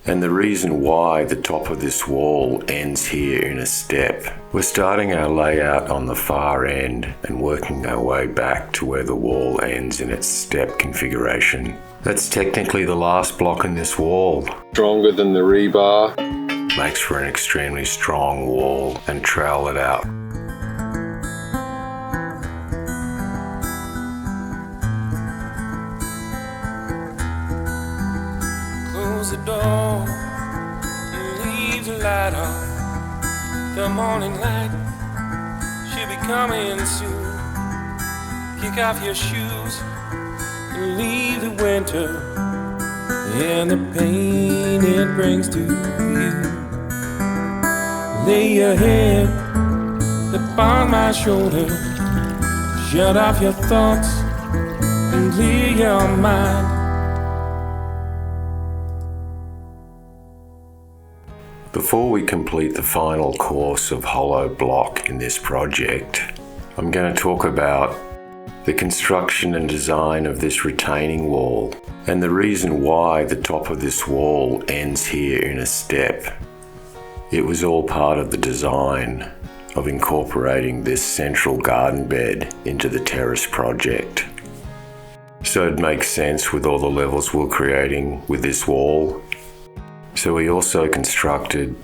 and the reason why the top of this wall ends here in a step. We're starting our layout on the far end and working our way back to where the wall ends in its step configuration. That's technically the last block in this wall. Stronger than the rebar. Makes for an extremely strong wall, and trowel it out. Close the door and leave the light on. The morning light should be coming soon. Kick off your shoes and leave the winter and the pain it brings to you. Lay your head upon my shoulder. Shut off your thoughts and clear your mind. Before we complete the final course of hollow block in this project, I'm going to talk about the construction and design of this retaining wall and the reason why the top of this wall ends here in a step. It was all part of the design of incorporating this central garden bed into the terrace project. So it makes sense with all the levels we're creating with this wall. So we also constructed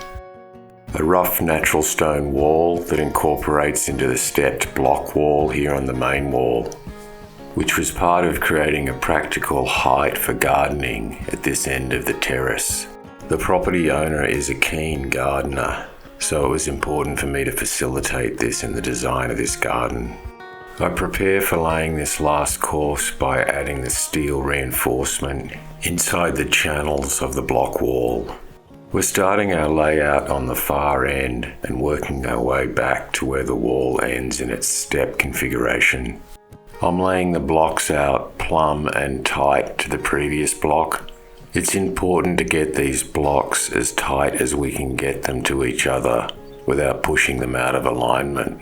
a rough natural stone wall that incorporates into the stepped block wall here on the main wall, which was part of creating a practical height for gardening at this end of the terrace. The property owner is a keen gardener, so it was important for me to facilitate this in the design of this garden. I prepare for laying this last course by adding the steel reinforcement inside the channels of the block wall. We're starting our layout on the far end and working our way back to where the wall ends in its step configuration. I'm laying the blocks out plumb and tight to the previous block. It's important to get these blocks as tight as we can get them to each other without pushing them out of alignment.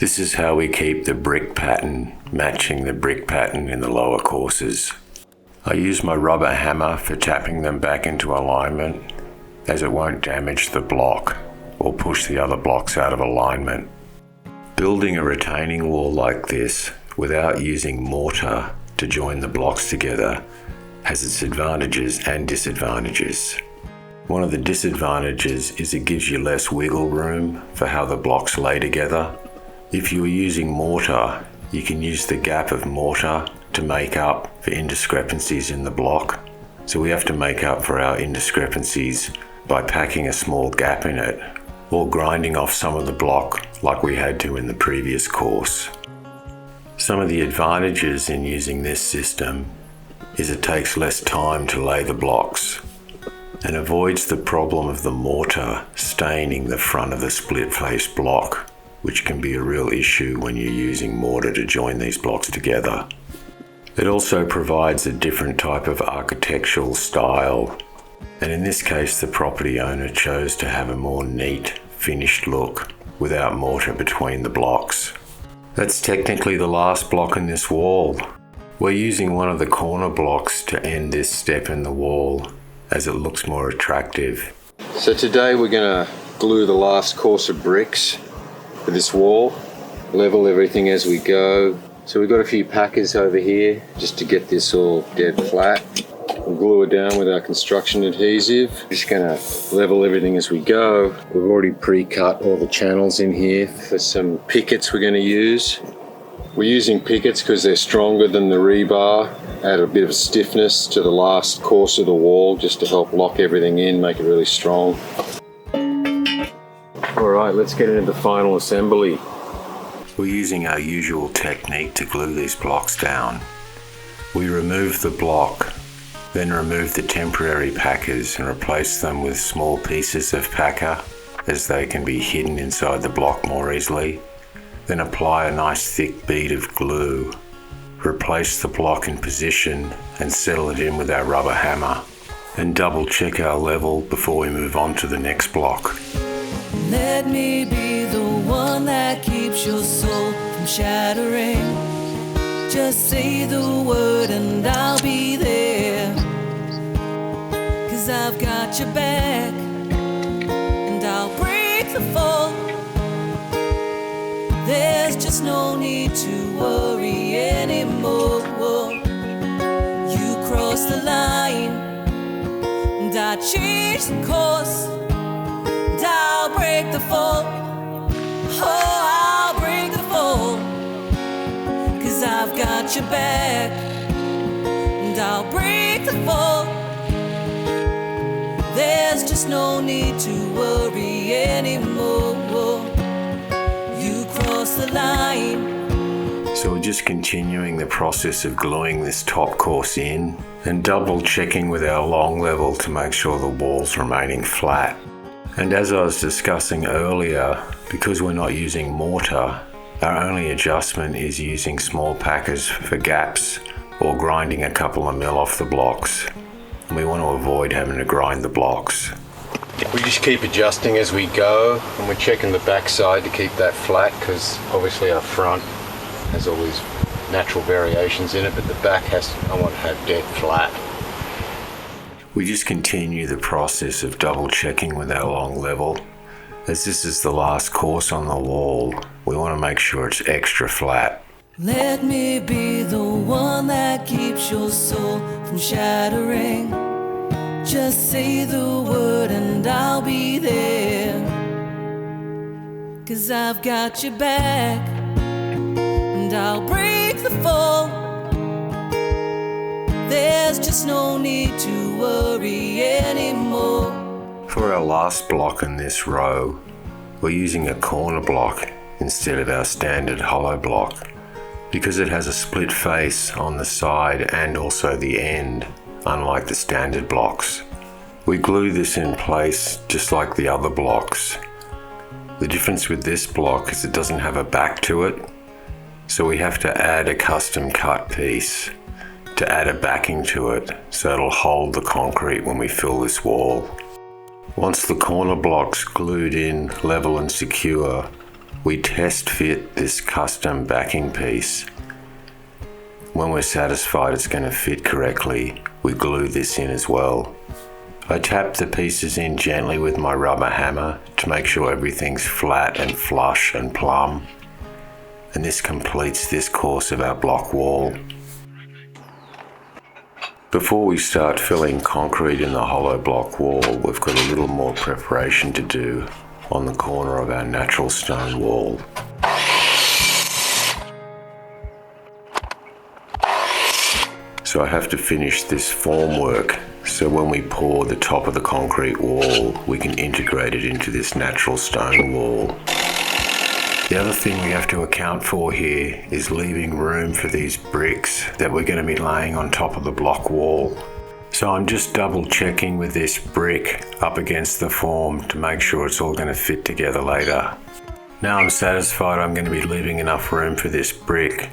This is how we keep the brick pattern matching the brick pattern in the lower courses. I use my rubber hammer for tapping them back into alignment, as it won't damage the block or push the other blocks out of alignment. Building a retaining wall like this without using mortar to join the blocks together has its advantages and disadvantages. One of the disadvantages is it gives you less wiggle room for how the blocks lay together. If you are using mortar, you can use the gap of mortar to make up for indiscrepancies in the block. So we have to make up for our indiscrepancies by packing a small gap in it or grinding off some of the block like we had to in the previous course. Some of the advantages in using this system is it takes less time to lay the blocks and avoids the problem of the mortar staining the front of the split face block, which can be a real issue when you're using mortar to join these blocks together. It also provides a different type of architectural style, and in this case the property owner chose to have a more neat, finished look without mortar between the blocks. That's technically the last block in this wall. We're using one of the corner blocks to end this step in the wall as it looks more attractive. So today we're going to glue the last course of bricks for this wall, level everything as we go. So we've got a few packers over here just to get this all dead flat. We'll glue it down with our construction adhesive. Just going to level everything as we go. We've already pre-cut all the channels in here for some pickets we're going to use. We're using pickets because they're stronger than the rebar, add a bit of stiffness to the last course of the wall just to help lock everything in, make it really strong. Alright, let's get into the final assembly. We're using our usual technique to glue these blocks down. We remove the block, then remove the temporary packers and replace them with small pieces of packer as they can be hidden inside the block more easily. Then apply a nice thick bead of glue. Replace the block in position and settle it in with our rubber hammer. And double check our level before we move on to the next block. Let me be the one that keeps your soul from shattering. Just say the word and I'll be there. 'Cause 'cause I've got your back, and I'll break the fall. There's just no need to worry anymore. You cross the line, and I change the course, and I'll break the fall. Oh, I'll break the fall, 'cause I've got your back, and I'll break the fall. There's just no need to worry anymore. You cross the line. So we're just continuing the process of gluing this top course in and double checking with our long level to make sure the wall's remaining flat. And as I was discussing earlier, because we're not using mortar, our only adjustment is using small packers for gaps or grinding a couple of mil off the blocks. And we want to avoid having to grind the blocks. We just keep adjusting as we go, and we're checking the back side to keep that flat, because obviously our front has all these natural variations in it, but the back I want to have dead flat. We just continue the process of double checking with our long level. As this is the last course on the wall, we want to make sure it's extra flat. Let me be the one that keeps your soul from shattering. Just say the word and I'll be there, 'cause I've got your back, and I'll break the fall. There's just no need to worry anymore. For our last block in this row, we're using a corner block instead of our standard hollow block, because it has a split face on the side and also the end, unlike the standard blocks. We glue this in place just like the other blocks. The difference with this block is it doesn't have a back to it, so we have to add a custom cut piece to add a backing to it so it'll hold the concrete when we fill this wall. Once the corner block's glued in level and secure, we test fit this custom backing piece. When we're satisfied it's going to fit correctly, we glue this in as well. I tap the pieces in gently with my rubber hammer to make sure everything's flat and flush and plumb. And this completes this course of our block wall. Before we start filling concrete in the hollow block wall, we've got a little more preparation to do on the corner of our natural stone wall. So I have to finish this formwork, so when we pour the top of the concrete wall, we can integrate it into this natural stone wall. The other thing we have to account for here is leaving room for these bricks that we're going to be laying on top of the block wall. So I'm just double checking with this brick up against the form to make sure it's all going to fit together later. Now I'm satisfied I'm going to be leaving enough room for this brick.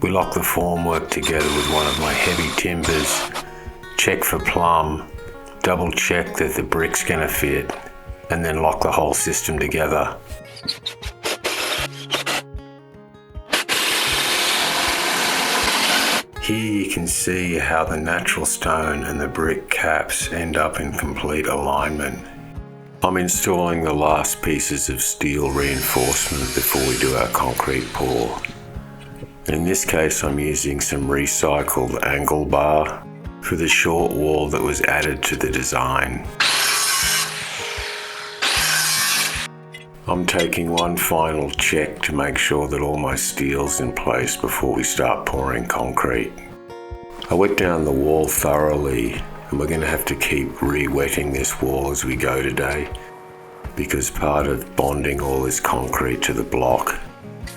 We lock the formwork together with one of my heavy timbers, check for plumb, double check that the brick's going to fit, and then lock the whole system together. Here you can see how the natural stone and the brick caps end up in complete alignment. I'm installing the last pieces of steel reinforcement before we do our concrete pour. In this case I'm using some recycled angle bar for the short wall that was added to the design. I'm taking one final check to make sure that all my steel's in place before we start pouring concrete. I wet down the wall thoroughly, and we're going to have to keep re-wetting this wall as we go today, because part of bonding all this concrete to the block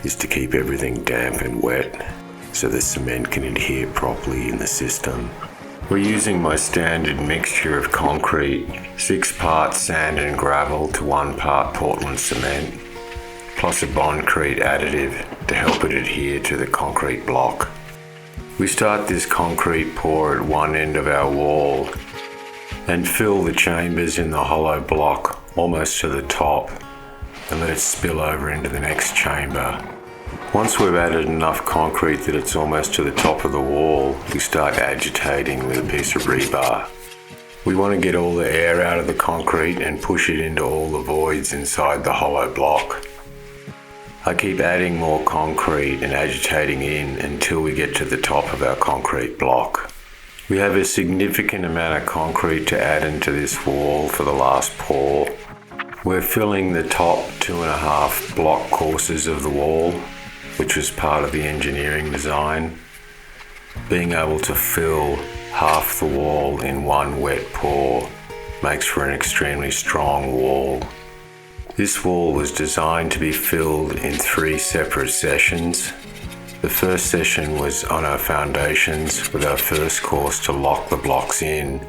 is to keep everything damp and wet so the cement can adhere properly in the system. We're using my standard mixture of concrete, 6 parts sand and gravel to 1 part Portland cement, plus a bondcrete additive to help it adhere to the concrete block. We start this concrete pour at one end of our wall and fill the chambers in the hollow block almost to the top and let it spill over into the next chamber. Once we've added enough concrete that it's almost to the top of the wall, we start agitating with a piece of rebar. We want to get all the air out of the concrete and push it into all the voids inside the hollow block. I keep adding more concrete and agitating in until we get to the top of our concrete block. We have a significant amount of concrete to add into this wall for the last pour. We're filling the top 2.5 block courses of the wall, which was part of the engineering design. Being able to fill half the wall in one wet pour makes for an extremely strong wall. This wall was designed to be filled in 3 separate sessions. The first session was on our foundations with our first course to lock the blocks in.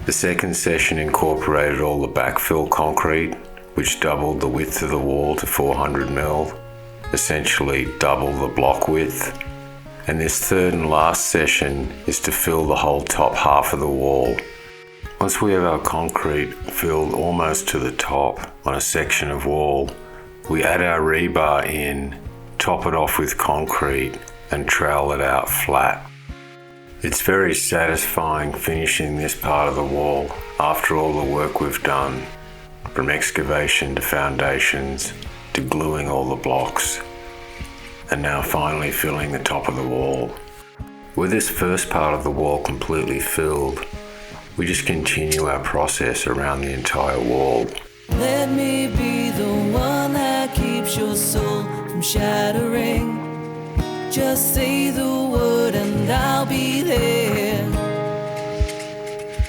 The second session incorporated all the backfill concrete, which doubled the width of the wall to 400 mil, essentially double the block width. And this third and last session is to fill the whole top half of the wall. Once we have our concrete filled almost to the top on a section of wall, we add our rebar in, top it off with concrete, and trowel it out flat. It's very satisfying finishing this part of the wall after all the work we've done, from excavation to foundations to gluing all the blocks, and now finally filling the top of the wall. With this first part of the wall completely filled, we just continue our process around the entire wall. Let me be the one that keeps your soul from shattering. Just say the word and I'll be there.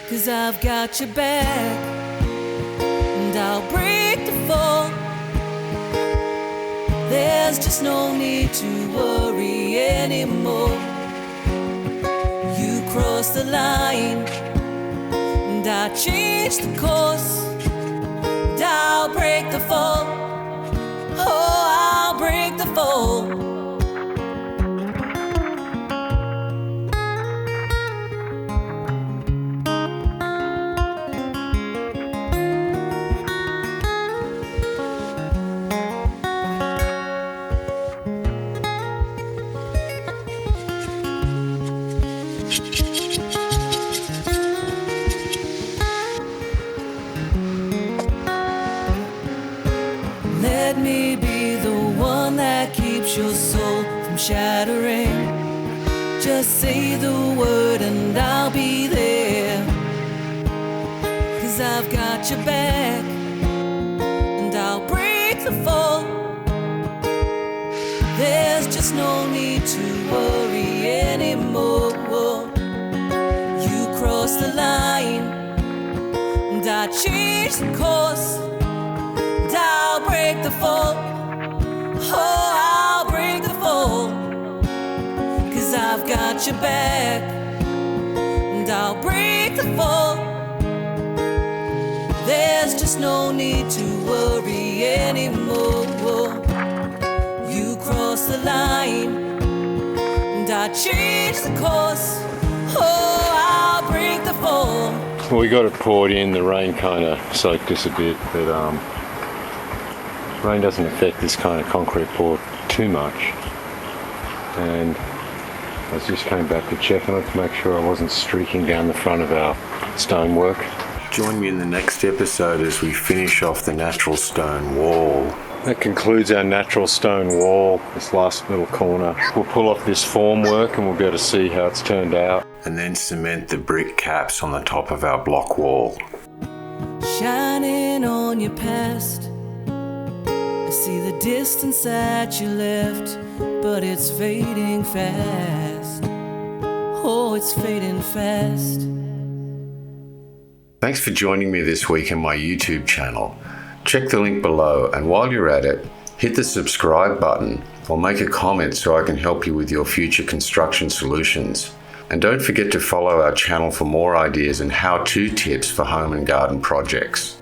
'Cause I've got your back and I'll break the fall. There's just no need to worry anymore. You crossed the line and I changed the course. And I'll break the fall. Oh, I'll break the fall. Let me be the one that keeps your soul from shattering. Just say the word and I'll be there. 'Cause I've got your back and I'll break the fall. There's just no need to worry anymore. You crossed the line and I changed the course. I'll break the fall. Oh, I'll break the fall. 'Cause I've got your back and I'll break the fall. There's just no need to worry anymore. You crossed the line and I changed the course. Oh, I'll break the fall. Well, we got it poured in. The rain kind of soaked us a bit, but rain doesn't affect this kind of concrete pour too much. And I just came back to check on it to make sure I wasn't streaking down the front of our stonework. Join me in the next episode as we finish off the natural stone wall. That concludes our natural stone wall, this last little corner. We'll pull off this formwork and we'll be able to see how it's turned out. And then cement the brick caps on the top of our block wall. Shining on your past, I see the distance that you left, but it's fading fast. Oh, it's fading fast. Thanks for joining me this week on my YouTube channel. Check the link below, and while you're at it, hit the subscribe button or make a comment so I can help you with your future construction solutions. And don't forget to follow our channel for more ideas and how-to tips for home and garden projects.